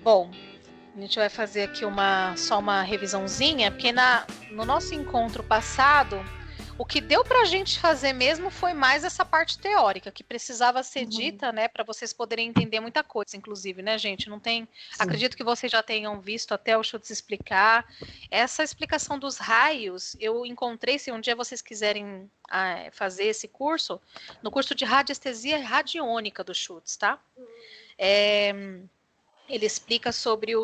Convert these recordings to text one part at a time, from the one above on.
Bom, a gente vai fazer aqui só uma revisãozinha, porque no nosso encontro passado, o que deu para a gente fazer mesmo foi mais essa parte teórica, que precisava ser dita, né, para vocês poderem entender muita coisa, inclusive, né, gente? Não tem. Sim. Acredito que vocês já tenham visto até o Schultz explicar. Essa explicação dos raios, eu encontrei, se um dia vocês quiserem fazer esse curso, no curso de radiestesia radiônica do Schultz, tá? Ele explica sobre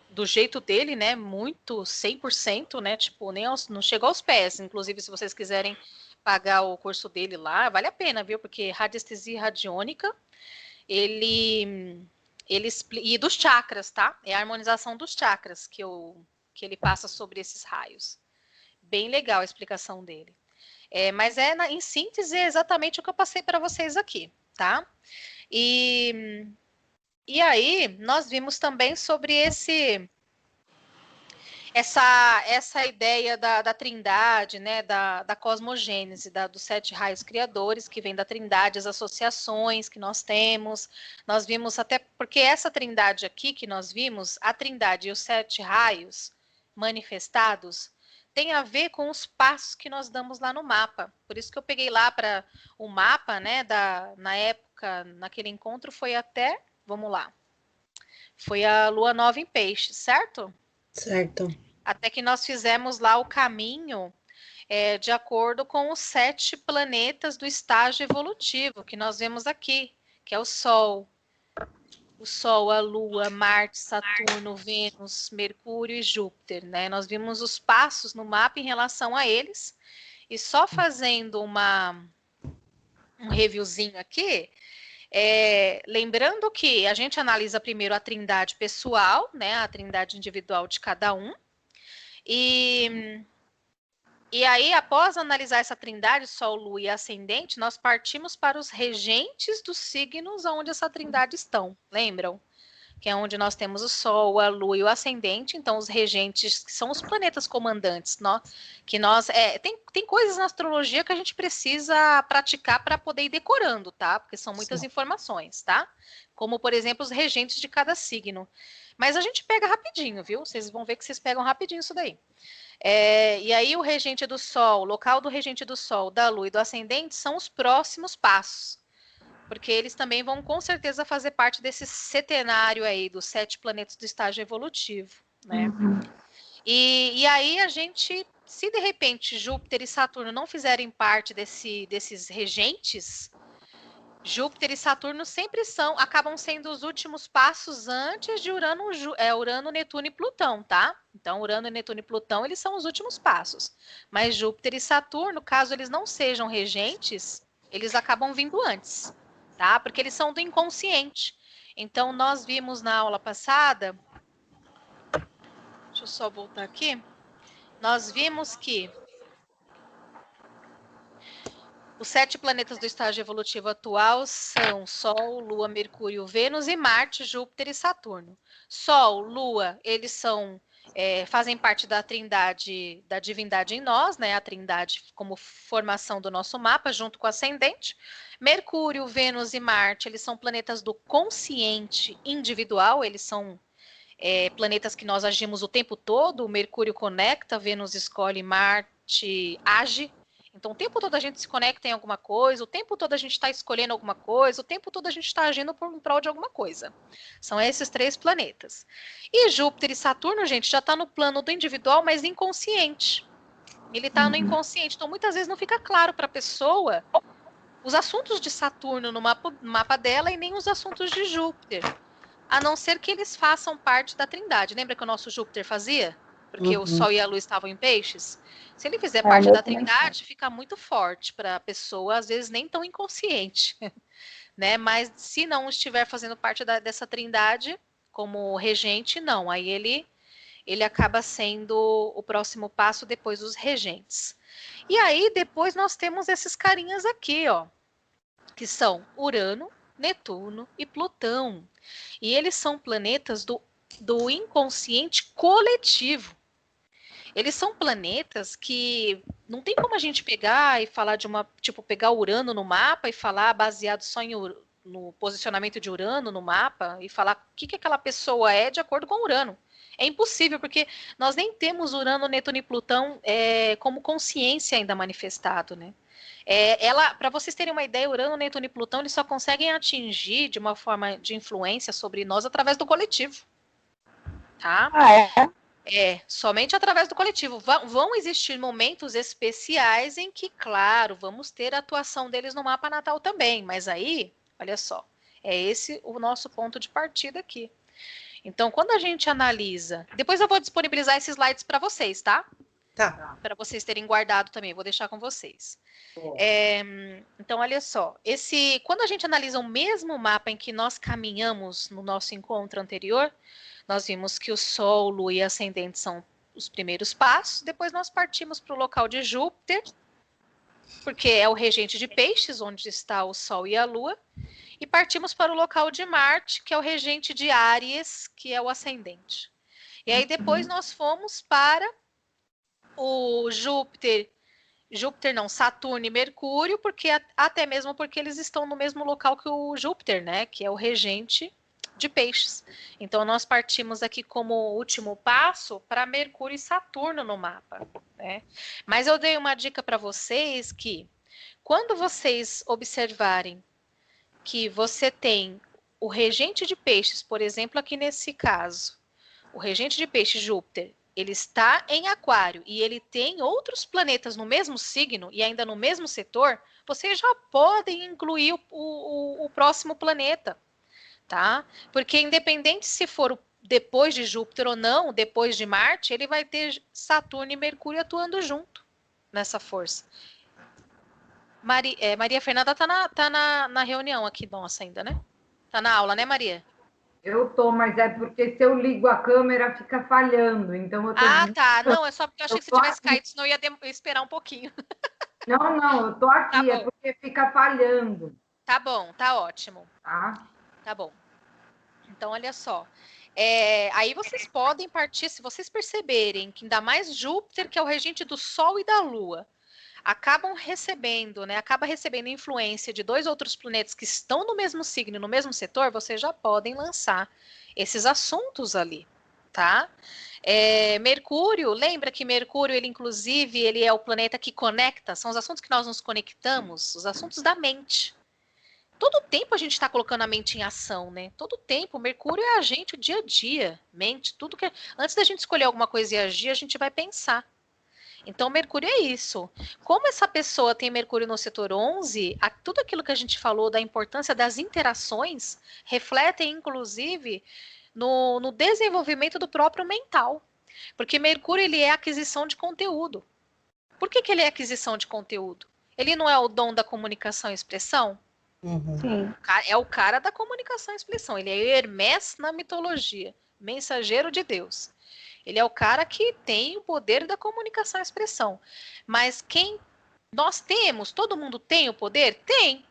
do jeito dele, né, muito 100%, né, tipo, não chegou aos pés, inclusive se vocês quiserem pagar o curso dele lá, vale a pena, viu, porque radiestesia radiônica, e dos chakras, tá, é a harmonização dos chakras que ele passa sobre esses raios, bem legal a explicação dele, mas em síntese, é exatamente o que eu passei para vocês aqui, tá, e aí, nós vimos também sobre essa ideia da trindade, né, da cosmogênese, dos 7 raios criadores, que vem da trindade, as associações que nós temos. Nós vimos até, porque essa trindade aqui que nós vimos, a trindade e os 7 raios manifestados, tem a ver com os passos que nós damos lá no mapa. Por isso que eu peguei lá para o mapa, né, na época, naquele encontro, foi até, vamos lá, foi a lua nova em peixes, certo? Certo. Até que nós fizemos lá o caminho de acordo com os 7 planetas do estágio evolutivo que nós vemos aqui, que é o Sol, a Lua, Marte, Saturno, Vênus, Mercúrio e Júpiter, né? Nós vimos os passos no mapa em relação a eles, e só fazendo um reviewzinho aqui, lembrando que a gente analisa primeiro a trindade pessoal, né, a trindade individual de cada um, e aí, após analisar essa trindade, Sol, Lua e Ascendente, nós partimos para os regentes dos signos onde essa trindade estão, lembram? Que é onde nós temos o Sol, a Lua e o Ascendente, então os regentes, que são os planetas comandantes, tem coisas na astrologia que a gente precisa praticar para poder ir decorando, tá? Porque são muitas informações, tá? Como, por exemplo, os regentes de cada signo. Mas a gente pega rapidinho, viu? Vocês vão ver que vocês pegam rapidinho isso daí. E aí o regente do Sol, o local do regente do Sol, da Lua e do Ascendente são os próximos passos, porque eles também vão com certeza fazer parte desse setenário aí dos 7 planetas do estágio evolutivo, né? E aí a gente, se de repente Júpiter e Saturno não fizerem parte desses regentes, Júpiter e Saturno sempre acabam sendo os últimos passos antes de Urano, Netuno e Plutão, tá? Então, Urano, Netuno e Plutão, eles são os últimos passos. Mas Júpiter e Saturno, caso eles não sejam regentes, eles acabam vindo antes, tá? Porque eles são do inconsciente. Então, nós vimos na aula passada, deixa eu só voltar aqui, nós vimos que os 7 planetas do estágio evolutivo atual são Sol, Lua, Mercúrio, Vênus e Marte, Júpiter e Saturno. Sol, Lua, eles fazem parte da trindade, da divindade em nós, né? A trindade como formação do nosso mapa, junto com o ascendente. Mercúrio, Vênus e Marte, eles são planetas do consciente individual, eles são planetas que nós agimos o tempo todo. O Mercúrio conecta, Vênus escolhe, Marte age. Então, o tempo todo a gente se conecta em alguma coisa, o tempo todo a gente está escolhendo alguma coisa, o tempo todo a gente está agindo em prol de alguma coisa. São esses 3 planetas. E Júpiter e Saturno, gente, já está no plano do individual, mas inconsciente. Ele está no inconsciente. Então, muitas vezes não fica claro para a pessoa os assuntos de Saturno no mapa dela e nem os assuntos de Júpiter. A não ser que eles façam parte da trindade. Lembra que o nosso Júpiter fazia? Porque o Sol e a Lua estavam em peixes? Se ele fizer parte da trindade, fica muito forte para a pessoa, às vezes nem tão inconsciente. Né? Mas se não estiver fazendo parte dessa trindade, como regente, não. Aí ele acaba sendo o próximo passo depois dos regentes. E aí, depois nós temos esses carinhas aqui, ó, que são Urano, Netuno e Plutão. E eles são planetas do inconsciente coletivo. Eles são planetas que não tem como a gente pegar e falar pegar Urano no mapa e falar baseado só no posicionamento de Urano no mapa e falar o que aquela pessoa é de acordo com Urano. É impossível, porque nós nem temos Urano, Netuno e Plutão como consciência ainda manifestado, né? Para vocês terem uma ideia, Urano, Netuno e Plutão, eles só conseguem atingir de uma forma de influência sobre nós através do coletivo. Tá? Somente através do coletivo. Vão existir momentos especiais em que, claro, vamos ter a atuação deles no mapa natal também, mas aí, olha só, é esse o nosso ponto de partida aqui. Então, quando a gente analisa, depois eu vou disponibilizar esses slides para vocês, tá? Tá. Para vocês terem guardado também, vou deixar com vocês. Então, olha só, quando a gente analisa o mesmo mapa em que nós caminhamos no nosso encontro anterior, nós vimos que o Sol, Lua e Ascendente são os primeiros passos, depois nós partimos para o local de Júpiter, porque é o regente de Peixes, onde está o Sol e a Lua, e partimos para o local de Marte, que é o regente de Áries, que é o Ascendente. E aí depois nós fomos para o Saturno e Mercúrio, porque até mesmo porque eles estão no mesmo local que o Júpiter, né, que é o regente de Peixes. Então nós partimos aqui como último passo para Mercúrio e Saturno no mapa, né? Mas eu dei uma dica para vocês que quando vocês observarem que você tem o regente de Peixes, por exemplo, aqui nesse caso, o regente de Peixes, Júpiter, ele está em Aquário e ele tem outros planetas no mesmo signo e ainda no mesmo setor, vocês já podem incluir o próximo planeta, tá? Porque independente se for depois de Júpiter ou não, depois de Marte, ele vai ter Saturno e Mercúrio atuando junto nessa força. Maria Fernanda tá na reunião aqui nossa ainda, né? Tá na aula, né, Maria? Eu tô, mas é porque se eu ligo a câmera fica falhando, então eu tô... tá. Não, é só porque eu achei que se tivesse caído, senão eu ia esperar um pouquinho. Não, eu tô aqui, é porque fica falhando. Tá bom, tá ótimo. Tá bom. Então, olha só. Aí vocês podem partir, se vocês perceberem que ainda mais Júpiter, que é o regente do Sol e da Lua, acaba recebendo influência de dois outros planetas que estão no mesmo signo, no mesmo setor, vocês já podem lançar esses assuntos ali, tá? Mercúrio, lembra que Mercúrio, ele é o planeta que conecta, são os assuntos que nós nos conectamos, os assuntos da mente. Todo tempo a gente está colocando a mente em ação, né? Todo tempo, Mercúrio é a gente, o dia a dia, mente, tudo que... Antes da gente escolher alguma coisa e agir, a gente vai pensar. Então, Mercúrio é isso. Como essa pessoa tem Mercúrio no setor 11, tudo aquilo que a gente falou da importância das interações refletem, inclusive, no desenvolvimento do próprio mental. Porque Mercúrio, ele é aquisição de conteúdo. Por que ele é aquisição de conteúdo? Ele não é o dom da comunicação e expressão? Uhum. É o cara da comunicação e expressão. Ele é Hermes na mitologia, mensageiro de Deus. Ele é o cara que tem o poder da comunicação e expressão. Mas nós temos, todo mundo tem o poder? Tem.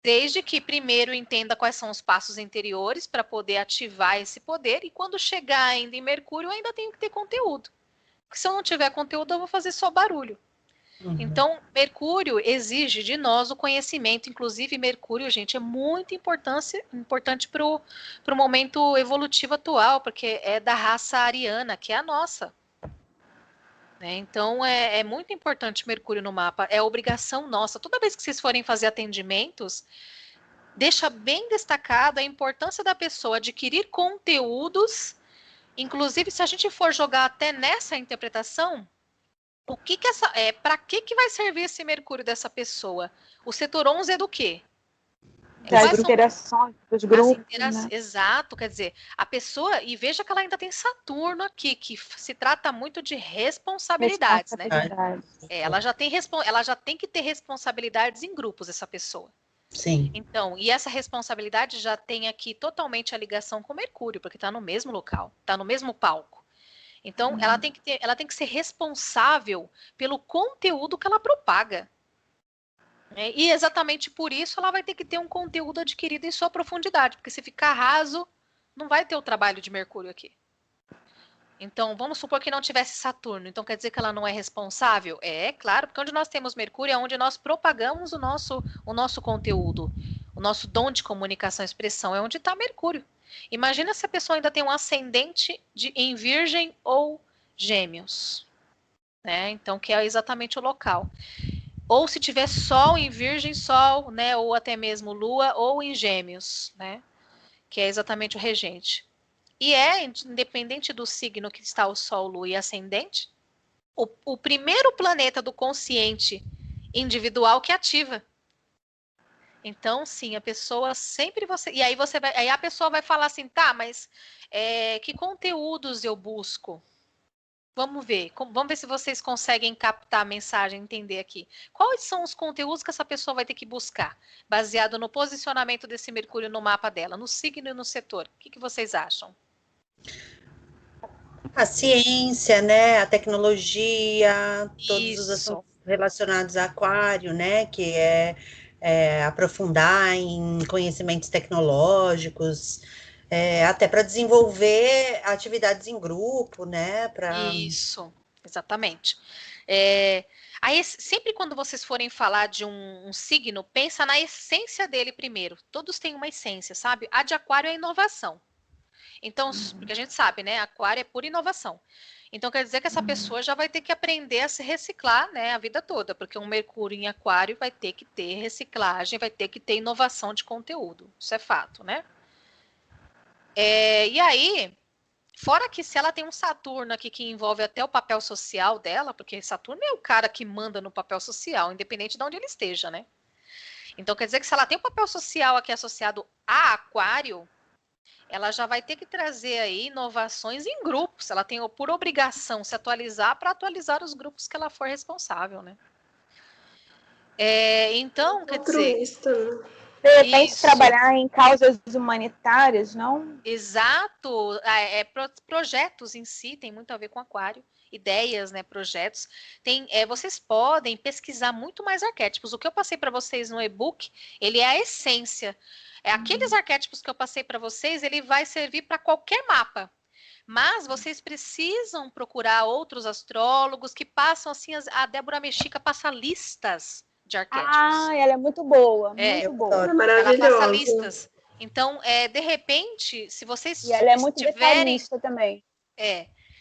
Desde que primeiro entenda quais são os passos anteriores para poder ativar esse poder. E quando chegar ainda em Mercúrio, eu ainda tenho que ter conteúdo. Porque se eu não tiver conteúdo, eu vou fazer só barulho. Uhum. Então, Mercúrio exige de nós o conhecimento. Inclusive, Mercúrio, gente, é muito importante para o momento evolutivo atual, porque é da raça ariana, que é a nossa. Então, é muito importante Mercúrio no mapa. É obrigação nossa. Toda vez que vocês forem fazer atendimentos, deixa bem destacado a importância da pessoa adquirir conteúdos. Inclusive, se a gente for jogar até nessa interpretação, para que vai servir esse Mercúrio dessa pessoa? O setor 11 é do quê? Das interações, dos grupos, né? Exato, quer dizer, a pessoa, e veja que ela ainda tem Saturno aqui, que se trata muito de responsabilidades, né? Ela já tem que ter responsabilidades em grupos, essa pessoa. Sim. Então, e essa responsabilidade já tem aqui totalmente a ligação com Mercúrio, porque está no mesmo local, está no mesmo palco. Então, ela tem que ser responsável pelo conteúdo que ela propaga. E exatamente por isso ela vai ter que ter um conteúdo adquirido em sua profundidade, porque se ficar raso, não vai ter o trabalho de Mercúrio aqui. Então, vamos supor que não tivesse Saturno, então quer dizer que ela não é responsável? Claro, porque onde nós temos Mercúrio é onde nós propagamos o nosso conteúdo, nosso dom de comunicação e expressão, é onde está Mercúrio. Imagina se a pessoa ainda tem um ascendente em Virgem ou Gêmeos, né? Então, que é exatamente o local. Ou se tiver Sol em Virgem, Sol, né? Ou até mesmo Lua, ou em Gêmeos, né? Que é exatamente o regente. E independente do signo que está o Sol, Lua e ascendente, o primeiro planeta do consciente individual que ativa. Então, sim, a pessoa sempre E aí aí a pessoa vai falar assim, tá, mas que conteúdos eu busco? Vamos ver se vocês conseguem captar a mensagem, entender aqui. Quais são os conteúdos que essa pessoa vai ter que buscar, baseado no posicionamento desse Mercúrio no mapa dela, no signo e no setor? O que vocês acham? A ciência, né? A tecnologia, todos os Isso. assuntos relacionados a aquário, né? Que aprofundar em conhecimentos tecnológicos, até para desenvolver atividades em grupo, né? Isso, exatamente. Aí, sempre quando vocês forem falar de um signo, pensa na essência dele primeiro. Todos têm uma essência, sabe? A de aquário é inovação. Então, porque a gente sabe, né? Aquário é pura inovação. Então, quer dizer que essa pessoa já vai ter que aprender a se reciclar, né? A vida toda. Porque um Mercúrio em aquário vai ter que ter reciclagem, vai ter que ter inovação de conteúdo. Isso é fato, né? E aí... Fora que se ela tem um Saturno aqui que envolve até o papel social dela, porque Saturno é o cara que manda no papel social, independente de onde ele esteja, né? Então quer dizer que se ela tem um papel social aqui associado a Aquário, ela já vai ter que trazer aí inovações em grupos. Ela tem por obrigação se atualizar para atualizar os grupos que ela for responsável, né? Então, quer dizer... De repente, trabalhar em causas humanitárias, não? Exato. Projetos em si tem muito a ver com aquário. Ideias, né, projetos. Vocês podem pesquisar muito mais arquétipos. O que eu passei para vocês no e-book, ele é a essência. Aqueles arquétipos que eu passei para vocês, ele vai servir para qualquer mapa. Mas vocês precisam procurar outros astrólogos que passam assim, a Débora Mexica passa listas de arquétipos. Ela é muito boa, muito boa. Ela passa listas. Então, de repente, se vocês ela é muito detalhista também.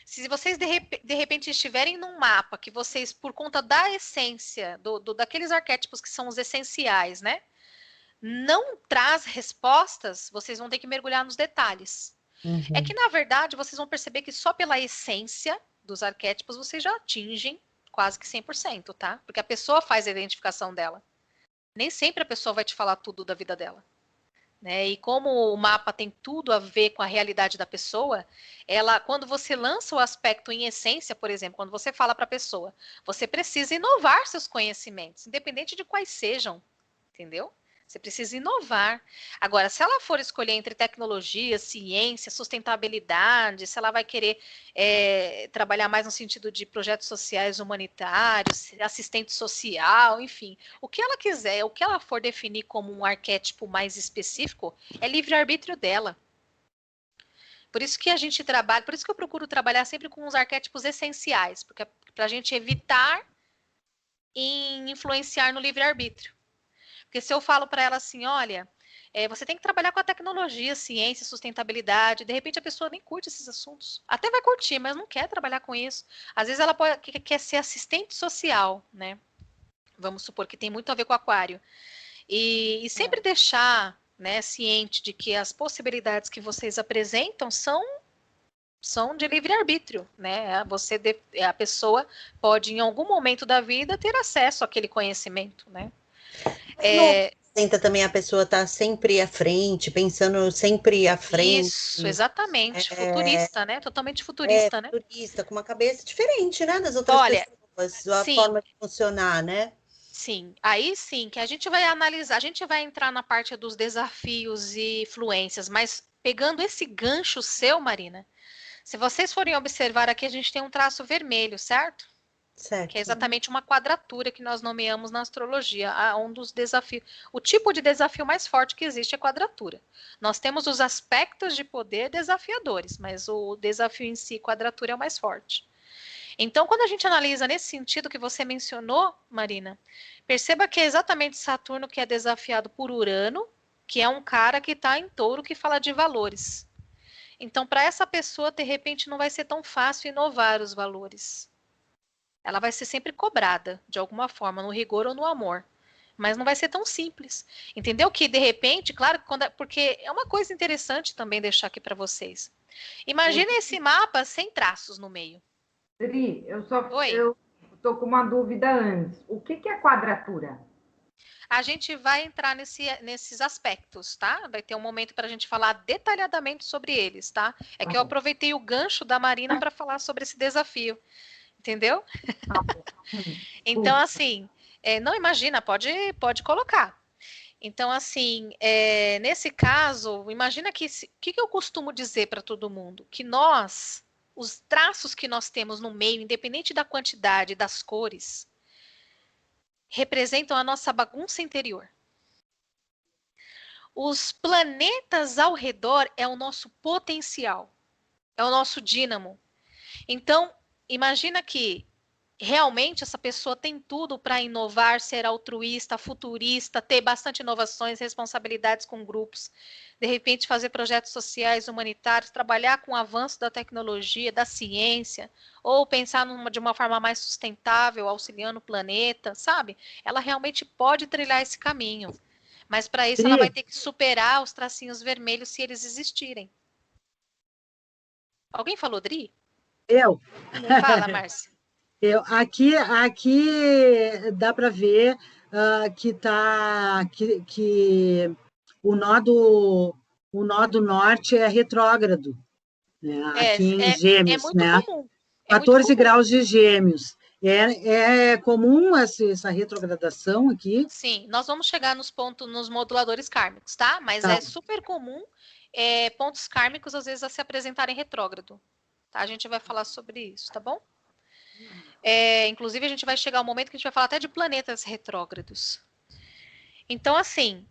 Se vocês de repente estiverem num mapa que vocês, por conta da essência, daqueles arquétipos que são os essenciais, né? Não traz respostas, vocês vão ter que mergulhar nos detalhes. Uhum. É que, na verdade, vocês vão perceber que só pela essência dos arquétipos vocês já atingem quase que 100%, tá? Porque a pessoa faz a identificação dela. Nem sempre a pessoa vai te falar tudo da vida dela. Né? E como o mapa tem tudo a ver com a realidade da pessoa, quando você lança o aspecto em essência, por exemplo, quando você fala para a pessoa, você precisa inovar seus conhecimentos, independente de quais sejam, entendeu? Você precisa inovar. Agora, se ela for escolher entre tecnologia, ciência, sustentabilidade, se ela vai querer trabalhar mais no sentido de projetos sociais humanitários, assistente social, enfim, o que ela quiser, o que ela for definir como um arquétipo mais específico, é livre-arbítrio dela. Por isso que a gente trabalha, por isso que eu procuro trabalhar sempre com os arquétipos essenciais, porque para a gente evitar influenciar no livre-arbítrio. Porque se eu falo para ela assim, olha, você tem que trabalhar com a tecnologia, ciência, sustentabilidade, de repente a pessoa nem curte esses assuntos. Até vai curtir, mas não quer trabalhar com isso. Às vezes ela quer ser assistente social, né? Vamos supor que tem muito a ver com aquário. E sempre deixar, né, ciente de que as possibilidades que vocês apresentam são de livre-arbítrio, né? A pessoa pode, em algum momento da vida, ter acesso àquele conhecimento, né? Tenta também a pessoa estar sempre à frente, pensando sempre à frente. Isso, exatamente. Futurista, né? Totalmente futurista, né? Futurista, com uma cabeça diferente, né? Das outras pessoas, a sim, forma de funcionar, né? Sim, aí sim, que a gente vai analisar, a gente vai entrar na parte dos desafios e influências, mas pegando esse gancho seu, Marina, se vocês forem observar aqui, a gente tem um traço vermelho, certo? Certo. Que é exatamente uma quadratura que nós nomeamos na astrologia, um dos desafios. O tipo de desafio mais forte que existe é quadratura. Nós temos os aspectos de poder desafiadores, mas o desafio em si, quadratura, é o mais forte. Então, quando a gente analisa nesse sentido que você mencionou, Marina, perceba que é exatamente Saturno que é desafiado por Urano, que é um cara que está em touro, que fala de valores. Então, para essa pessoa, de repente, não vai ser tão fácil inovar os valores. Ela vai ser sempre cobrada, de alguma forma, no rigor ou no amor. Mas não vai ser tão simples. Entendeu? Que, de repente, claro, porque é uma coisa interessante também deixar aqui para vocês. Imagina esse mapa sem traços no meio. Dri, Oi. eu tô com uma dúvida antes. O que é quadratura? A gente vai entrar nesses aspectos, tá? Vai ter um momento para a gente falar detalhadamente sobre eles, tá? É que eu aproveitei o gancho da Marina para falar sobre esse desafio. Entendeu? Então, assim, não imagina, pode colocar. Então, assim, nesse caso, imagina que o que eu costumo dizer para todo mundo? Que nós, os traços que nós temos no meio, independente da quantidade das cores, representam a nossa bagunça interior. Os planetas ao redor é o nosso potencial, é o nosso dínamo. Então, imagina que realmente essa pessoa tem tudo para inovar, ser altruísta, futurista, ter bastante inovações, responsabilidades com grupos, de repente fazer projetos sociais, humanitários, trabalhar com o avanço da tecnologia, da ciência, ou pensar de uma forma mais sustentável, auxiliando o planeta, sabe? Ela realmente pode trilhar esse caminho. Mas para isso ela vai ter que superar os tracinhos vermelhos se eles existirem. Alguém falou, Dri? Eu. Fala, Márcia. Aqui dá para ver que o nó do norte é retrógrado, né? Aqui em Gêmeos, muito né? comum. 14 graus de Gêmeos. É comum essa retrogradação aqui? Sim, nós vamos chegar nos moduladores kármicos, tá? Mas é super comum pontos kármicos, às vezes, a se apresentarem retrógrado. Tá? A gente vai falar sobre isso, tá bom? Inclusive, a gente vai chegar ao momento que a gente vai falar até de planetas retrógrados. Então, assim,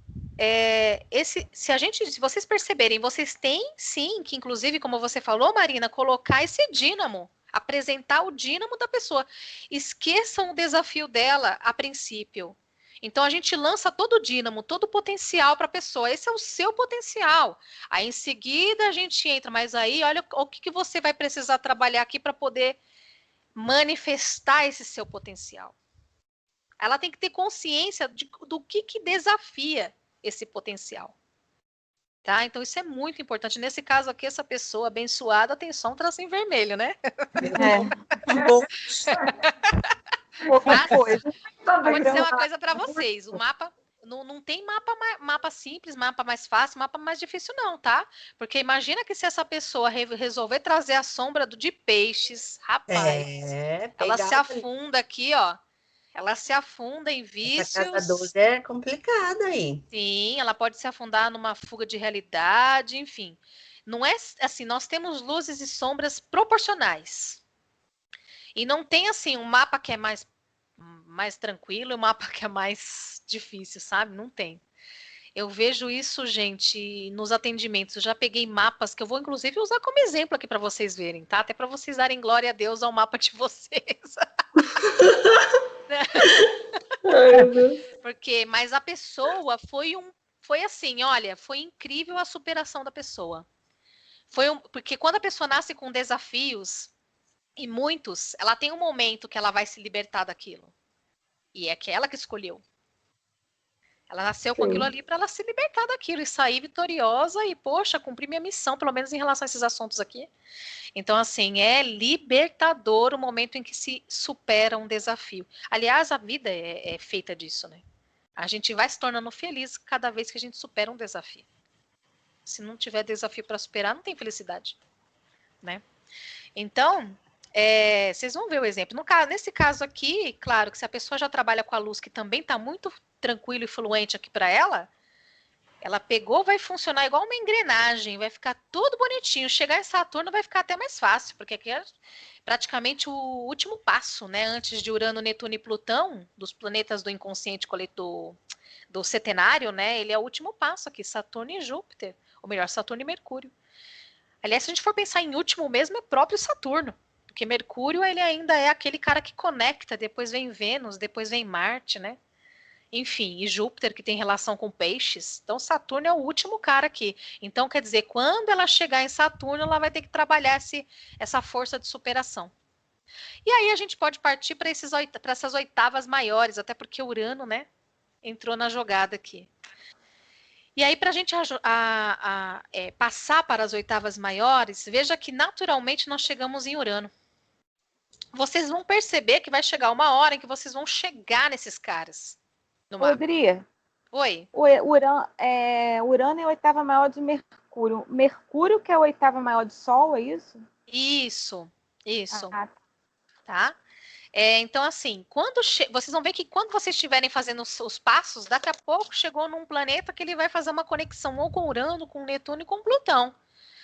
se vocês perceberem, vocês têm sim que, inclusive, como você falou, Marina, colocar esse dínamo, apresentar o dínamo da pessoa. Esqueçam o desafio dela a princípio. Então, a gente lança todo o dínamo, todo o potencial para a pessoa. Esse é o seu potencial. Aí, em seguida, a gente entra, mas aí, olha o que você vai precisar trabalhar aqui para poder manifestar esse seu potencial. Ela tem que ter consciência do que desafia esse potencial. Tá? Então, isso é muito importante. Nesse caso aqui, essa pessoa abençoada tem só um tracinho vermelho, né? Bom. Vou dizer uma coisa para vocês. O mapa não tem mapa simples, mapa mais fácil, mapa mais difícil, não, tá? Porque imagina que se essa pessoa resolver trazer a sombra de peixes, rapaz, ela se afunda aqui, ó. Ela se afunda em vícios. Essa casa 12 é complicada aí. Sim, ela pode se afundar numa fuga de realidade, enfim. Não é assim, nós temos luzes e sombras proporcionais. E não tem assim um mapa que é mais tranquilo e um mapa que é mais difícil, sabe? Não tem. Eu vejo isso, gente, nos atendimentos. Eu já peguei mapas que eu vou, inclusive, usar como exemplo aqui para vocês verem, tá? Até para vocês darem glória a Deus ao mapa de vocês. Mas a pessoa foi assim, olha, foi incrível a superação da pessoa. Porque quando a pessoa nasce com desafios, e muitos, ela tem um momento que ela vai se libertar daquilo. E é aquela que escolheu. Ela nasceu com aquilo ali para ela se libertar daquilo e sair vitoriosa e, poxa, cumprir minha missão, pelo menos em relação a esses assuntos aqui. Então, assim, é libertador o momento em que se supera um desafio. Aliás, a vida é feita disso, né? A gente vai se tornando feliz cada vez que a gente supera um desafio. Se não tiver desafio para superar, não tem felicidade, né? Então, vocês vão ver o exemplo. Nesse caso aqui, claro que se a pessoa já trabalha com a luz, que também está muito tranquilo e fluente aqui para ela pegou, vai funcionar igual uma engrenagem, vai ficar tudo bonitinho. Chegar em Saturno vai ficar até mais fácil, porque aqui é praticamente o último passo, né? Antes de Urano, Netuno e Plutão, dos planetas do inconsciente coletivo do setenário, né? Ele é o último passo aqui, Saturno e Júpiter. Ou melhor, Saturno e Mercúrio. Aliás, se a gente for pensar em último mesmo, é próprio Saturno. Porque Mercúrio, ele ainda é aquele cara que conecta, depois vem Vênus, depois vem Marte, né? enfim, e Júpiter, que tem relação com peixes. Então, Saturno é o último cara aqui. Então, quer dizer, quando ela chegar em Saturno, ela vai ter que trabalhar essa força de superação. E aí a gente pode partir para essas oitavas maiores, até porque Urano, né, entrou na jogada aqui. E aí, para a gente passar para as oitavas maiores, veja que naturalmente nós chegamos em Urano. Vocês vão perceber que vai chegar uma hora em que vocês vão chegar nesses caras. Rodrigo. Oi. Urano é a oitava maior de Mercúrio. Mercúrio que é a oitava maior de Sol, é isso? Isso. Tá? Então, assim, vocês vão ver que quando vocês estiverem fazendo os passos, daqui a pouco chegou num planeta que ele vai fazer uma conexão ou com Urano, com Netuno e com Plutão.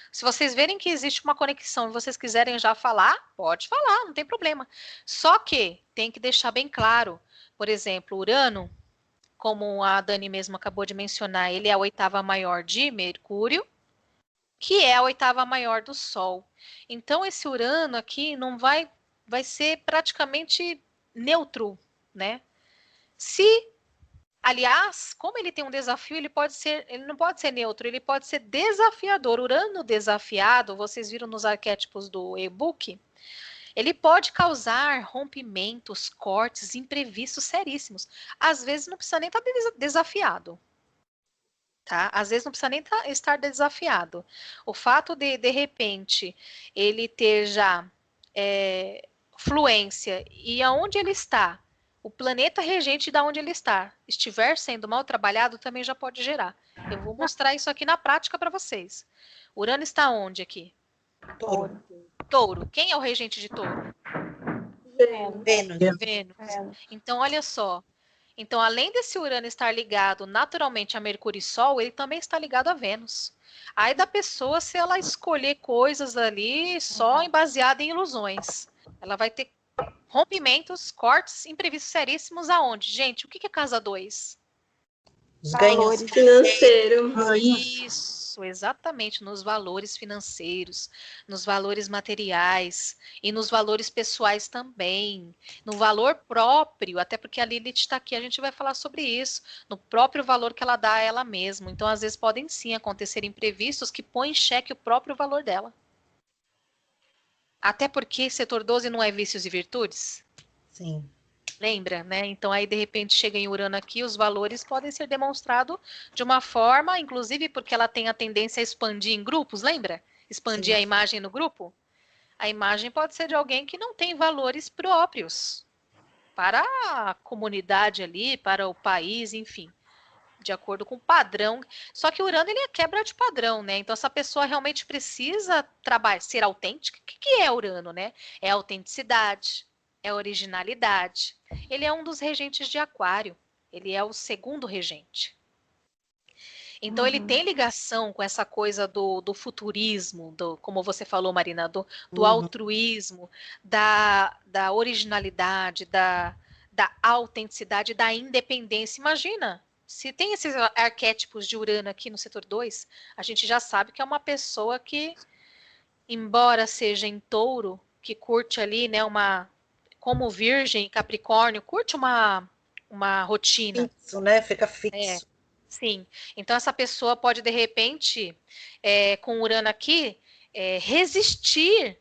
Se vocês verem que existe uma conexão e vocês quiserem já falar, pode falar, não tem problema. Só que tem que deixar bem claro, por exemplo, Urano, como a Dani mesmo acabou de mencionar, ele é a oitava maior de Mercúrio, que é a oitava maior do Sol. Então, esse Urano aqui não vai ser praticamente neutro, né? Aliás, como ele tem um desafio, ele não pode ser neutro, ele pode ser desafiador. Urano desafiado, vocês viram nos arquétipos do e-book, ele pode causar rompimentos, cortes, imprevistos seríssimos. Às vezes não precisa nem estar desafiado. Tá? Às vezes não precisa nem estar desafiado. O fato de repente, ele ter já fluência e aonde ele está, o planeta regente de onde ele está, estiver sendo mal trabalhado, também já pode gerar. Eu vou mostrar isso aqui na prática para vocês. Urano está onde aqui? Touro. Quem é o regente de Touro? Vênus. Então, olha só. Então, além desse Urano estar ligado naturalmente a Mercúrio e Sol, ele também está ligado a Vênus. Aí da pessoa, se ela escolher coisas ali só baseada em ilusões, ela vai ter rompimentos, cortes, imprevistos seríssimos aonde? Gente, o que é casa 2? Os ganhos financeiros. Isso, exatamente, nos valores financeiros, nos valores materiais e nos valores pessoais também, no valor próprio, até porque a Lilith está aqui, a gente vai falar sobre isso, no próprio valor que ela dá a ela mesma. Então, às vezes, podem sim acontecer imprevistos que põem em xeque o próprio valor dela. Até porque setor 12 não é vícios e virtudes? Sim. Lembra, né? Então, aí, de repente, chega em Urano aqui, os valores podem ser demonstrados de uma forma, inclusive porque ela tem a tendência a expandir em grupos, lembra? Expandir a imagem no grupo. A imagem pode ser de alguém que não tem valores próprios para a comunidade ali, para o país, enfim, de acordo com o padrão. Só que Urano, ele é quebra de padrão, né? Então, essa pessoa realmente precisa ser autêntica. O que é Urano, né? É autenticidade, é originalidade. Ele é um dos regentes de Aquário. Ele é o segundo regente. Então, ele tem ligação com essa coisa do futurismo, como você falou, Marina, do altruísmo, da originalidade, da autenticidade, da independência. Imagina, se tem esses arquétipos de Urano aqui no setor 2, a gente já sabe que é uma pessoa que, embora seja em Touro, que curte ali, né, como Virgem, Capricórnio, curte uma rotina. Fixo, né? Fica fixo. Sim. Então, essa pessoa pode, de repente, com Urano aqui, resistir